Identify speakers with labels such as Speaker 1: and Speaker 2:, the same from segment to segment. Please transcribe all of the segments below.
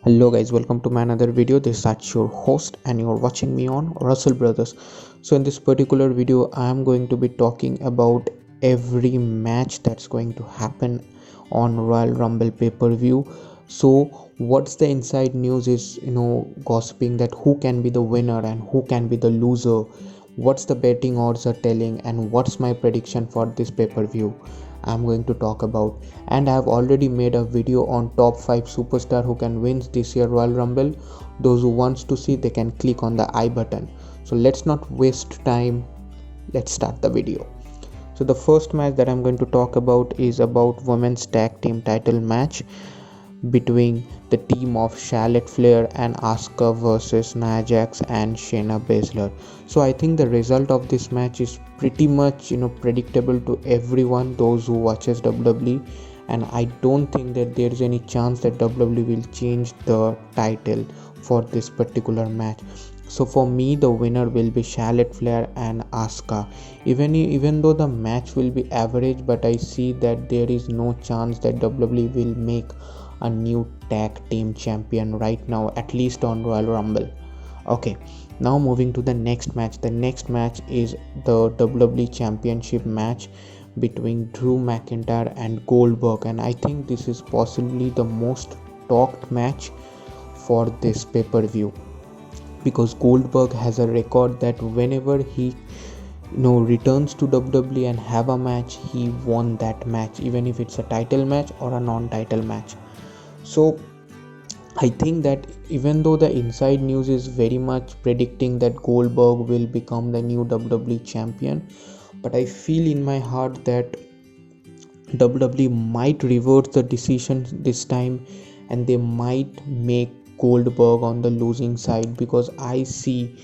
Speaker 1: Hello guys, welcome to my another video. This is Arch, your host, and you're watching me on Wrestle Brothers. So in this particular video I am going to be talking about every match that's going to happen on Royal Rumble pay-per-view. So what's the inside news is gossiping that who can be the winner and who can be the loser, what's the betting odds are telling, and what's my prediction for this pay-per-view I'm going to talk about. And I have already made a video on top 5 superstar who can win this year Royal Rumble. Those who wants to see, they can click on the I button. So let's not waste time, let's start the video. So the first match that I'm going to talk about is about women's tag team title match between the team of Charlotte Flair and Asuka versus Nia Jax and Shayna Baszler. So I think the result of this match is pretty much predictable to everyone, those who watches WWE, and I don't think that there is any chance that WWE will change the title for this particular match. So for me, the winner will be Charlotte Flair and Asuka. Even though the match will be average, but I see that there is no chance that WWE will make a new tag team champion right now, at least on Royal Rumble. Okay, now moving to the next match. The next match is the WWE Championship match between Drew McIntyre and Goldberg, and I think this is possibly the most talked match for this pay-per-view, because Goldberg has a record that whenever he returns to WWE and have a match, he won that match, even if it's a title match or a non-title match. So I think that even though the inside news is very much predicting that Goldberg will become the new WWE champion, but I feel in my heart that WWE might reverse the decision this time and they might make Goldberg on the losing side, because I see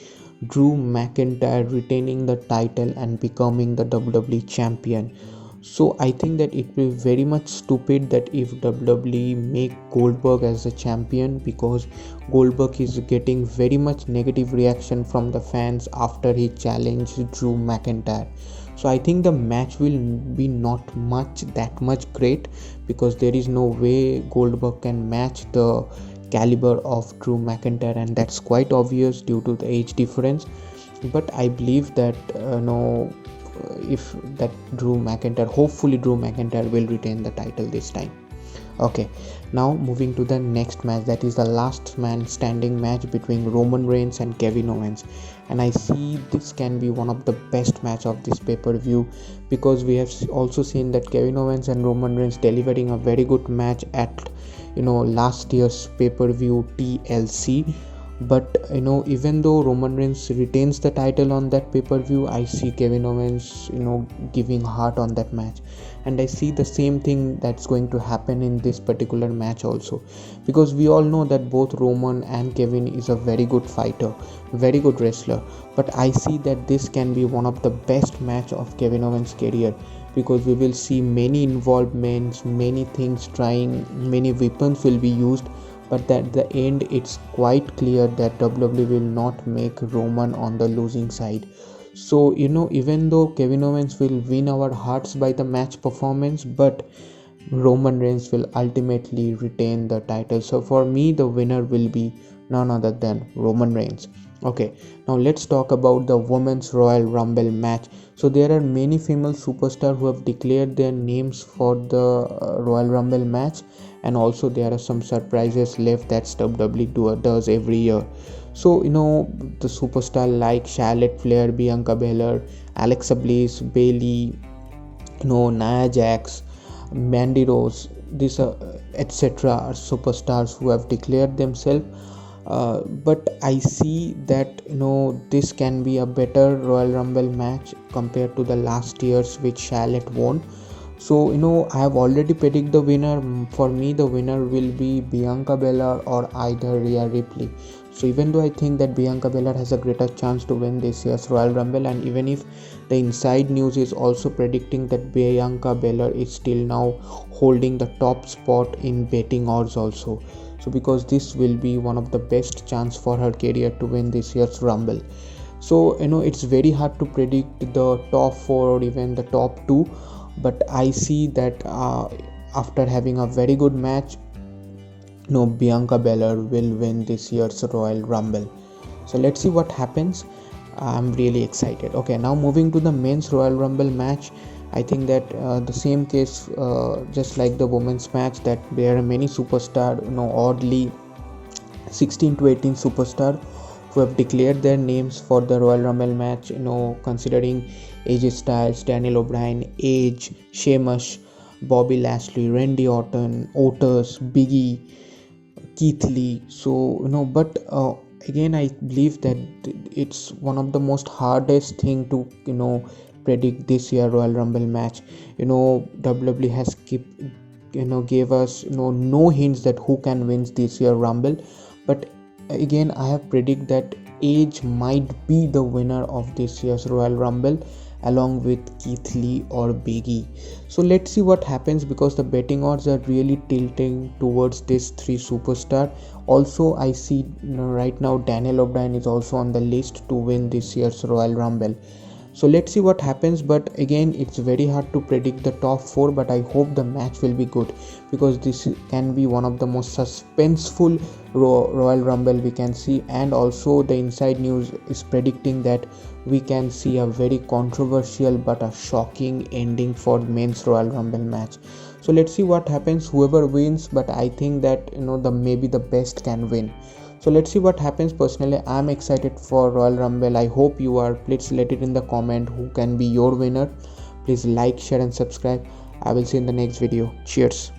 Speaker 1: Drew McIntyre retaining the title and becoming the WWE champion. So I think that it will be very much stupid that if WWE make Goldberg as a champion, because Goldberg is getting very much negative reaction from the fans after he challenged Drew McIntyre. So I think the match will be not that much great, because there is no way Goldberg can match the caliber of Drew McIntyre, and that's quite obvious due to the age difference. But I believe that if that hopefully Drew McIntyre will retain the title this time. Okay, now moving to the next match, that is the last man standing match between Roman Reigns and Kevin Owens, and I see this can be one of the best match of this pay-per-view, because we have also seen that Kevin Owens and Roman Reigns delivering a very good match at last year's pay-per-view TLC. But even though Roman Reigns retains the title on that pay-per-view, I see Kevin Owens giving heart on that match, and I see the same thing that's going to happen in this particular match also, because we all know that both Roman and Kevin is a very good fighter, very good wrestler, but I see that this can be one of the best match of Kevin Owens' career, because we will see many involvements, many things trying, many weapons will be used, but at the end it's quite clear that WWE will not make Roman on the losing side. So even though Kevin Owens will win our hearts by the match performance, but Roman Reigns will ultimately retain the title. So for me, the winner will be none other than Roman Reigns. Okay, now let's talk about the women's Royal Rumble match. So there are many female superstars who have declared their names for the Royal Rumble match, and also there are some surprises left that WWE does every year. So the superstar like Charlotte Flair, Bianca Belair, Alexa Bliss, Bayley, Nia Jax, Mandy Rose, these etc. are superstars who have declared themselves. But I see that this can be a better Royal Rumble match compared to the last year's which Charlotte won. So I have already predicted the winner. For me, the winner will be Bianca Belair or either Rhea Ripley. So even though I think that Bianca Belair has a greater chance to win this year's Royal Rumble, and even if the inside news is also predicting that Bianca Belair is still now holding the top spot in betting odds also. So because this will be one of the best chance for her career to win this year's Rumble. So it's very hard to predict the top 4 or even the top 2, but I see that after having a very good match, no, Bianca Belair will win this year's Royal Rumble. So let's see what happens. I'm really excited. Okay, now moving to the men's Royal Rumble match. I think that the same case, just like the women's match, that there are many superstars, oddly 16 to 18 superstars who have declared their names for the Royal Rumble match, considering AJ Styles, Daniel O'Brien, Edge, Sheamus, Bobby Lashley, Randy Orton, Otis, Biggie, Keith Lee. So but again, I believe that it's one of the most hardest thing to predict this year Royal Rumble match. WWE has gave us no hints that who can win this year Rumble, but again I have predict that Edge might be the winner of this year's Royal Rumble along with Keith Lee or Biggie. So let's see what happens, because the betting odds are really tilting towards these three superstars. Also, I see right now Daniel O'Brien is also on the list to win this year's Royal Rumble. So let's see what happens, but again it's very hard to predict the top 4, but I hope the match will be good, because this can be one of the most suspenseful Royal Rumble we can see. And also the inside news is predicting that we can see a very controversial but a shocking ending for men's Royal Rumble match. So let's see what happens, whoever wins, but I think that maybe the best can win. So let's see what happens. Personally, I'm excited for Royal Rumble. I hope you are. Please let it in the comment who can be your winner. Please like, share and subscribe. I will see you in the next video. Cheers.